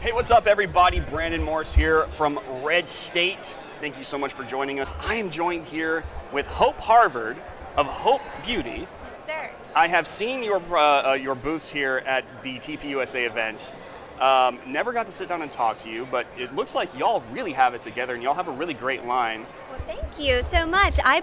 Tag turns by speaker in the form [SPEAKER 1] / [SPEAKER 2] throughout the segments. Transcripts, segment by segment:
[SPEAKER 1] Hey, what's up, everybody? Brandon Morse here from RedState. Thank you so much for joining us. I am joined here with Hope Harvard of Hope Beauty.
[SPEAKER 2] Yes, sir.
[SPEAKER 1] I have seen your booths here at the TPUSA events. Never got to sit down and talk to you, but it looks like y'all really have it together, and y'all have a really great line.
[SPEAKER 2] Well, thank you so much. I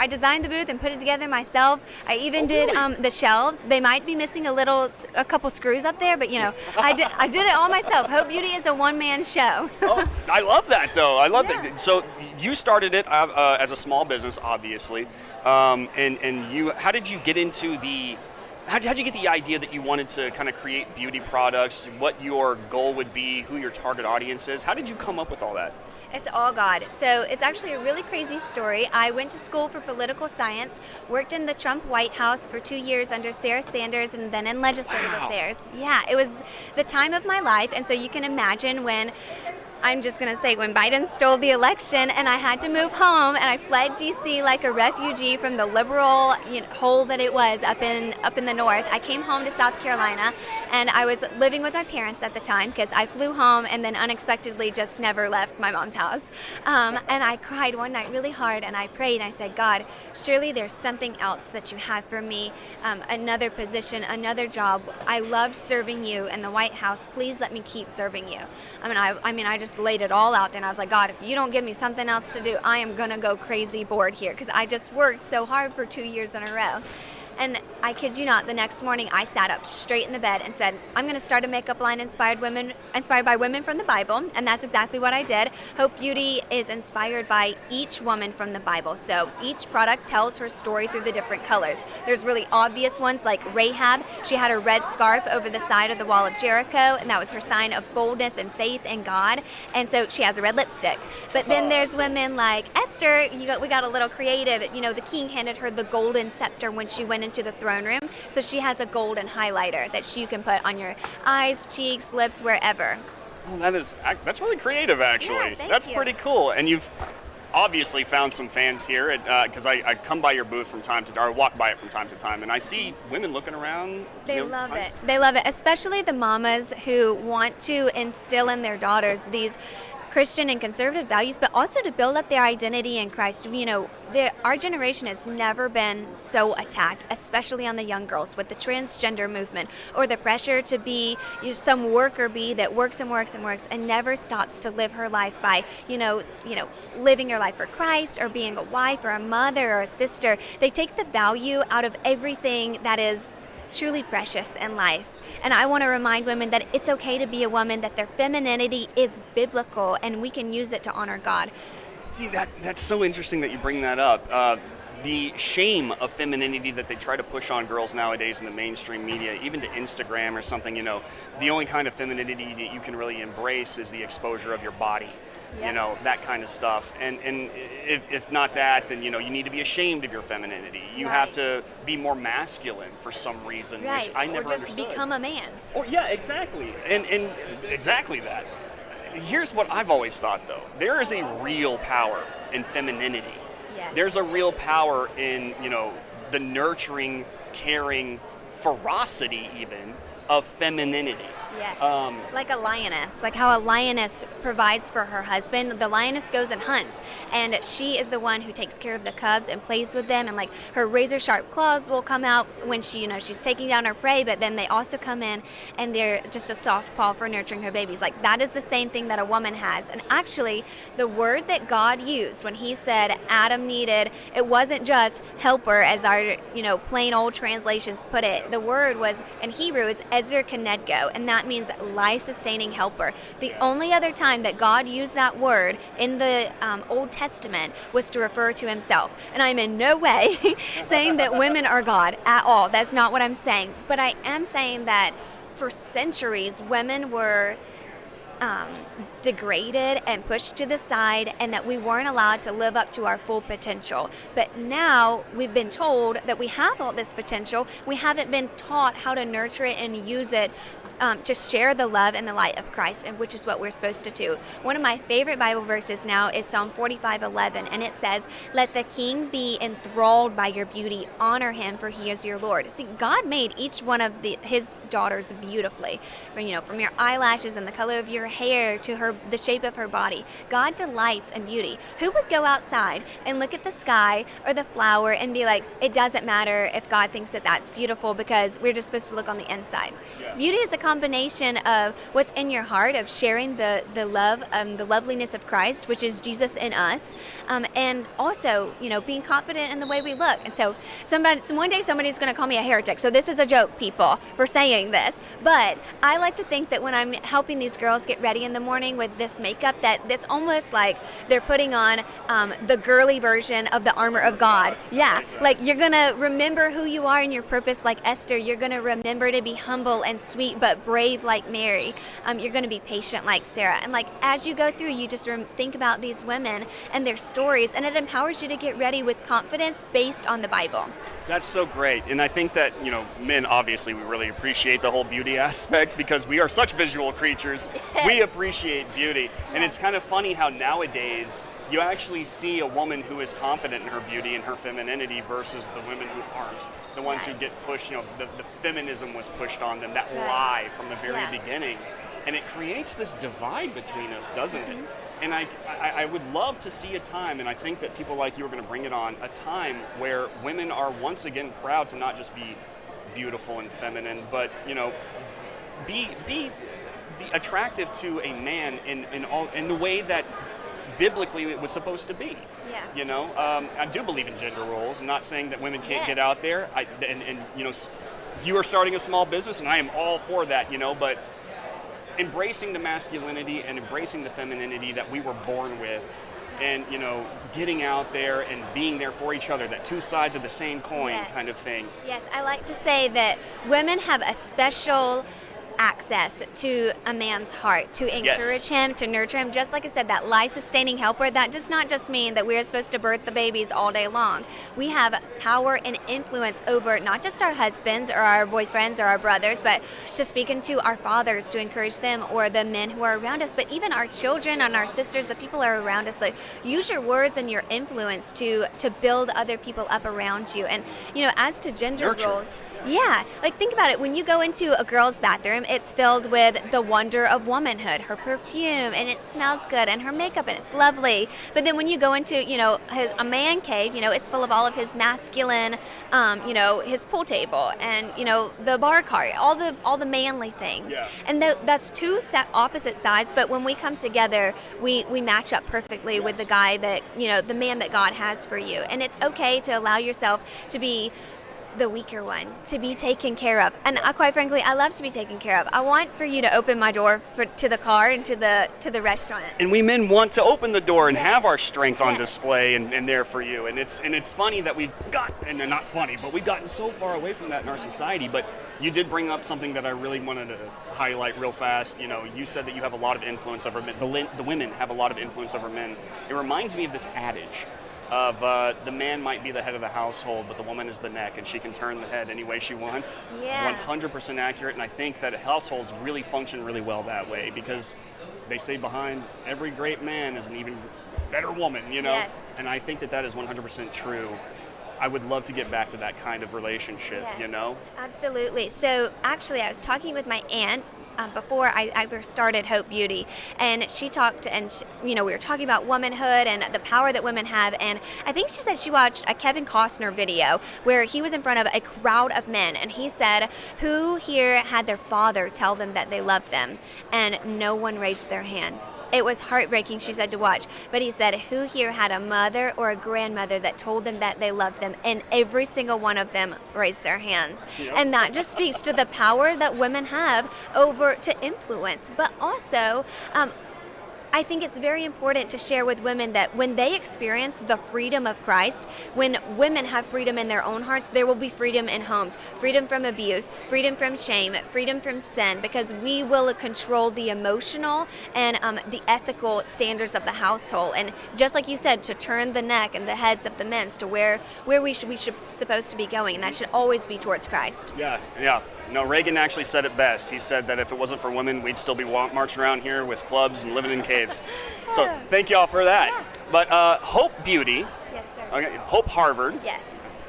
[SPEAKER 2] designed the booth and put it together myself. I even did the shelves. They might be missing a couple screws up there, but I did it all myself. Hope Beauty is a one-man show.
[SPEAKER 1] Oh, I love that, though. I love that. So you started it as a small business, obviously, and you. How did you get into the? How'd you get the idea that you wanted to kind of create beauty products, what your goal would be, who your target audience is? How did you come up with all that?
[SPEAKER 2] It's all God. So it's actually a really crazy story. I went to school for political science, worked in the Trump White House for 2 years under Sarah Sanders, and then in legislative affairs. Yeah, it was the time of my life, and so you can imagine when Biden stole the election and I had to move home and I fled DC like a refugee from the liberal hole that it was up in the north. I came home to South Carolina and I was living with my parents at the time because I flew home and then unexpectedly just never left my mom's house. And I cried one night really hard and I prayed and I said, God, surely there's something else that you have for me, another position, another job. I loved serving you in the White House. Please let me keep serving you. I just laid it all out there and I was like, God, if you don't give me something else to do, I am gonna go crazy bored here because I just worked so hard for 2 years in a row. And I kid you not, the next morning I sat up straight in the bed and said, I'm going to start a makeup line inspired by women from the Bible, and that's exactly what I did. Hope Beauty is inspired by each woman from the Bible, so each product tells her story through the different colors. There's really obvious ones like Rahab. She had a red scarf over the side of the wall of Jericho, and that was her sign of boldness and faith in God, and so she has a red lipstick. But then there's women like Esther. We got a little creative. The king handed her the golden scepter when she went into the throne room, so she has a golden highlighter that you can put on your eyes, cheeks, lips, wherever.
[SPEAKER 1] Well, that's really creative, actually.
[SPEAKER 2] Yeah,
[SPEAKER 1] that's
[SPEAKER 2] you.
[SPEAKER 1] pretty cool. And you've obviously found some fans here because I come by your booth walk by it from time to time, and I see women looking around.
[SPEAKER 2] They love it. They love it, especially the mamas who want to instill in their daughters these Christian and conservative values, but also to build up their identity in Christ. Our generation has never been so attacked, especially on the young girls with the transgender movement or the pressure to be some worker bee that works and works and works and never stops to live her life by, living your life for Christ or being a wife or a mother or a sister. They take the value out of everything that is truly precious in life. And I want to remind women that it's okay to be a woman, that their femininity is biblical, and we can use it to honor God.
[SPEAKER 1] See, that's so interesting that you bring that up. The shame of femininity that they try to push on girls nowadays in the mainstream media, even to Instagram or something, the only kind of femininity that you can really embrace is the exposure of your body.
[SPEAKER 2] Yep.
[SPEAKER 1] That kind of stuff. And if not that, then, you need to be ashamed of your femininity. You have to be more masculine for some reason,
[SPEAKER 2] right.
[SPEAKER 1] which I never
[SPEAKER 2] understood. Or just become a man.
[SPEAKER 1] Oh, yeah, exactly. And exactly that. Here's what I've always thought, though. There is a real power in femininity.
[SPEAKER 2] Yes.
[SPEAKER 1] There's a real power in, the nurturing, caring, ferocity even of femininity.
[SPEAKER 2] Yes. Like a lioness, like how a lioness provides for her husband. The lioness goes and hunts, and she is the one who takes care of the cubs and plays with them, and like her razor sharp claws will come out when she's taking down her prey, but then they also come in and they're just a soft paw for nurturing her babies. Like that is the same thing that a woman has. And actually the word that God used when he said Adam needed, it wasn't just helper as our plain old translations put it. The word was in Hebrew is Ezer Kenedgo, and that means life-sustaining helper. The only other time that God used that word in the Old Testament was to refer to himself. And I'm in no way saying that women are God at all. That's not what I'm saying. But I am saying that for centuries, women were degraded and pushed to the side, and that we weren't allowed to live up to our full potential. But now we've been told that we have all this potential. We haven't been taught how to nurture it and use it to share the love and the light of Christ, and which is what we're supposed to do. One of my favorite Bible verses now is Psalm 45:11, and it says, "Let the king be enthralled by your beauty. Honor him, for he is your Lord." See, God made each one of his daughters beautifully. From your eyelashes and the color of your hair to the shape of her body. God delights in beauty. Who would go outside and look at the sky or the flower and be like, it doesn't matter if God thinks that that's beautiful because we're just supposed to look on the inside? Yeah. Beauty is a combination of what's in your heart, of sharing the love, the loveliness of Christ, which is Jesus in us, and also, being confident in the way we look. And so one day somebody's going to call me a heretic. So this is a joke, people, for saying this. But I like to think that when I'm helping these girls get ready in the morning with this makeup, that it's almost like they're putting on the girly version of the armor of God. Yeah, like you're going to remember who you are and your purpose like Esther. You're going to remember to be humble and sweet but brave like Mary. You're going to be patient like Sarah. And like as you go through, you just think about these women and their stories, and it empowers you to get ready with confidence based on the Bible.
[SPEAKER 1] That's so great. And I think that, men, obviously, we really appreciate the whole beauty aspect because we are such visual creatures. We appreciate beauty. And it's kind of funny how nowadays you actually see a woman who is confident in her beauty and her femininity versus the women who aren't. The ones who get pushed, the feminism was pushed on them, that lie from the very beginning. And it creates this divide between us, doesn't it? And I would love to see a time, and I think that people like you are going to bring it on, a time where women are once again proud to not just be beautiful and feminine, but, be attractive to a man in the way that biblically it was supposed to be. Yeah. I do believe in gender roles. I'm not saying that women can't get out there. You are starting a small business, and I am all for that, but embracing the masculinity and embracing the femininity that we were born with, and getting out there and being there for each other, that two sides of the same coin kind of thing.
[SPEAKER 2] Yes, I like to say that women have a special access to a man's heart, to encourage him, to nurture him. Just like I said, that life-sustaining helper, that does not just mean that we're supposed to birth the babies all day long. We have power and influence over not just our husbands or our boyfriends or our brothers, but to speak into our fathers, to encourage them, or the men who are around us, but even our children and our sisters, the people who are around us. Like, use your words and your influence to build other people up around you. And as to gender roles, like think about it. When you go into a girl's bathroom, it's filled with the wonder of womanhood, her perfume, and it smells good, and her makeup, and it's lovely. But then when you go into, a man cave, it's full of all of his masculine, his pool table, and, the bar cart, all the manly things. Yeah. And that's two opposite sides, but when we come together, we match up perfectly with the guy that, the man that God has for you. And it's okay to allow yourself to be the weaker one, to be taken care of. And quite frankly, I love to be taken care of. I want for you to open my door to the car and to the restaurant.
[SPEAKER 1] And we men want to open the door and have our strength on display and there for you. And it's funny that we've not funny, but we've gotten so far away from that in our society. But you did bring up something that I really wanted to highlight real fast. You said that you have a lot of influence over men. The women have a lot of influence over men. It reminds me of this adage of the man might be the head of the household, but the woman is the neck, and she can turn the head any way she wants. Yeah. 100% accurate, and I think that households really function really well that way, because they say behind every great man is an even better woman, Yes. And I think that is 100% true. I would love to get back to that kind of relationship,
[SPEAKER 2] Absolutely. So actually, I was talking with my aunt before I started Hope Beauty, and she talked, and we were talking about womanhood and the power that women have, and I think she said she watched a Kevin Costner video where he was in front of a crowd of men, and he said, who here had their father tell them that they loved them? And no one raised their hand. It was heartbreaking, she said, to watch. But he said, who here had a mother or a grandmother that told them that they loved them? And every single one of them raised their hands. Yep. And that just speaks to the power that women have over to influence. But also, I think it's very important to share with women that when they experience the freedom of Christ, when women have freedom in their own hearts, there will be freedom in homes, freedom from abuse, freedom from shame, freedom from sin, because we will control the emotional and the ethical standards of the household. And just like you said, to turn the neck and the heads of the men to where we should supposed to be going, and that should always be towards Christ.
[SPEAKER 1] Yeah. No, Reagan actually said it best. He said that if it wasn't for women, we'd still be marching around here with clubs and living in caves. So thank y'all for that.
[SPEAKER 2] Yeah.
[SPEAKER 1] But Hope Beauty.
[SPEAKER 2] Yes, sir.
[SPEAKER 1] Okay, Hope Harvard.
[SPEAKER 2] Yes.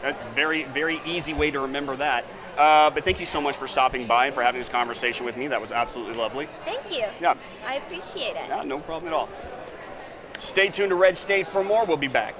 [SPEAKER 1] A very, very easy way to remember that. But thank you so much for stopping by and for having this conversation with me. That was absolutely lovely.
[SPEAKER 2] Thank you.
[SPEAKER 1] Yeah.
[SPEAKER 2] I appreciate it.
[SPEAKER 1] Yeah, no problem at all. Stay tuned to Red State for more. We'll be back.